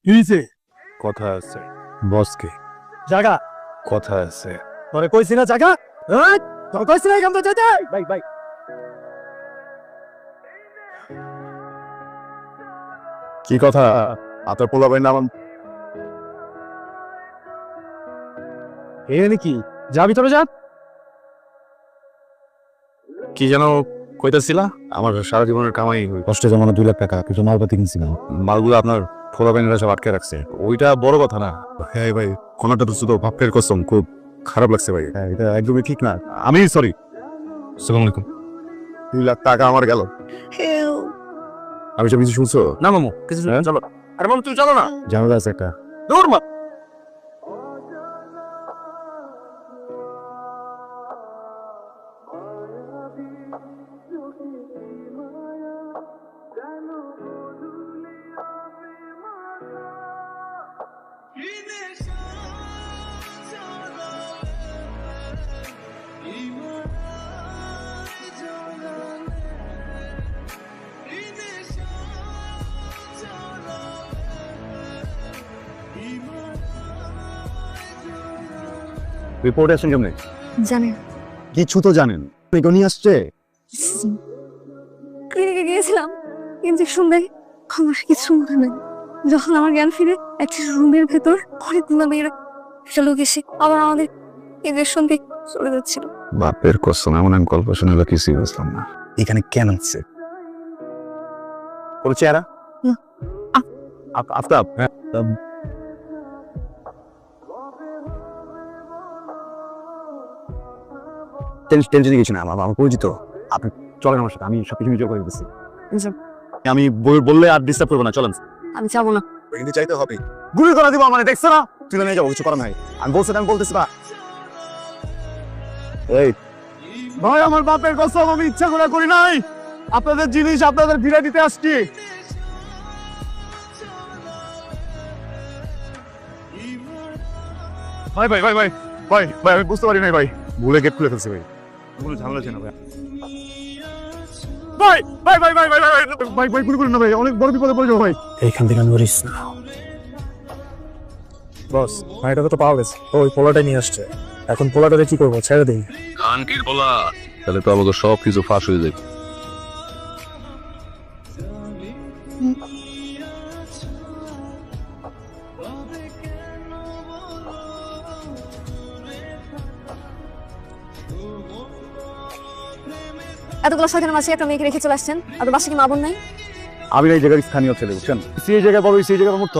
কিছে কথা আছে বসকে জায়গা কথা আছে তোরে কইছি না জায়গা এই তোর কইছি না এখান থেকে যেতে ভাই ভাই কি কথা আপনার পোলাবেন নাম এ নাকি যাবি তবে যা কি যেন কইতাছিলা? আমার সারা জীবনের কামাই কষ্টে জমানো 2 লাখ টাকা কিছু মালপাতি কিনছিলাম, মালগুলো আপনার ফোলাবেনেরা সব আটকে রাখছে। ওইটা বড় কথা না। হ্যাঁ ভাই, কোনটা তো শুধু ভাবটের কসম, খুব খারাপ লাগছে ভাই। হ্যাঁ, এটা একদমই ঠিক না। আমি সরি। আসসালামু আলাইকুম। 2 লাখ টাকা আমার গেল। আমি সব কিছু শুনছো? না মামু কিছু চলো আরে মামু তুই চলো না ঝামেলা আছে একটা। দূর মা রিপোর্টে আসেন কেমনে? জানেন কিছু তো জানেন। এগো নিয়ে আসছে। ক্লিনিকে গিয়েছিলাম ইঞ্জেকশন দেয়, আমার কিছু মনে নেই। যখন আমার জ্ঞান ফিরে একটা রুমের ভেতর অনেকগুলো মেয়েরা একটা লোক এসে আবার আমাদের ইঞ্জেকশন দিয়ে চলে যাচ্ছিল। বাপের কসম, এমন আমি গল্প শুনলে কিছুই বুঝলাম না। এখানে কেন আসছে? কোন চেহারা? না। আফতাব। হ্যাঁ। টেনশন কিছু না, আমার পরিচিত। আপনি চলেন আমার সাথে, আমি সবকিছু নিজে করে দিচ্ছি। আমি বললে আর ডিস্টার্ব করবো না, চলেন। আমি যাবো না। কিন্তু চাইতে হবে। গুলি করে দিব মানে, দেখছো না? তুলে নিয়ে যাবো, কিছু করার নাই। আমি বলতেছি না। এই ভাই, আমার বাপের কসম, আমি ইচ্ছা করে করি নাই। আপনাদের জিনিস আপনাদের ফিরে দিতে আসছি। ভাই ভাই ভাই ভাই ভাই ভাই আমি বুঝতে পারি নাই ভাই, ভুলে গেট খুলে ফেলছি ভাই। কোনো ঝামেলা আছে না ভাই? ভাই ভাই ভাই ভাই ভাই ভাই ভাই ভাই গুলি করেন না ভাই, অনেক বড় বিপদে পড়ে যাবো ভাই। এইখান থেকে নড়িস না বস। ভাইটাকে তো পাওয়া গেছে, ওই পোলাটা নিয়ে আসছে। এখন পোলাটাকে কি করবো, ছেড়ে দিই? কানকির বলা তাহলে তো আমাকে সব কিছু ফাঁস হয়ে যাবে। এতগুলো শয়তানের মাঝে একটা মেয়েকে রেখে চলে আসছেন, আর বাসা কি মা বোন নাই? আমি এই জায়গার স্থানীয় ছেলে, বুঝছেন? সেই জায়গায় বড়, সেই জায়গায়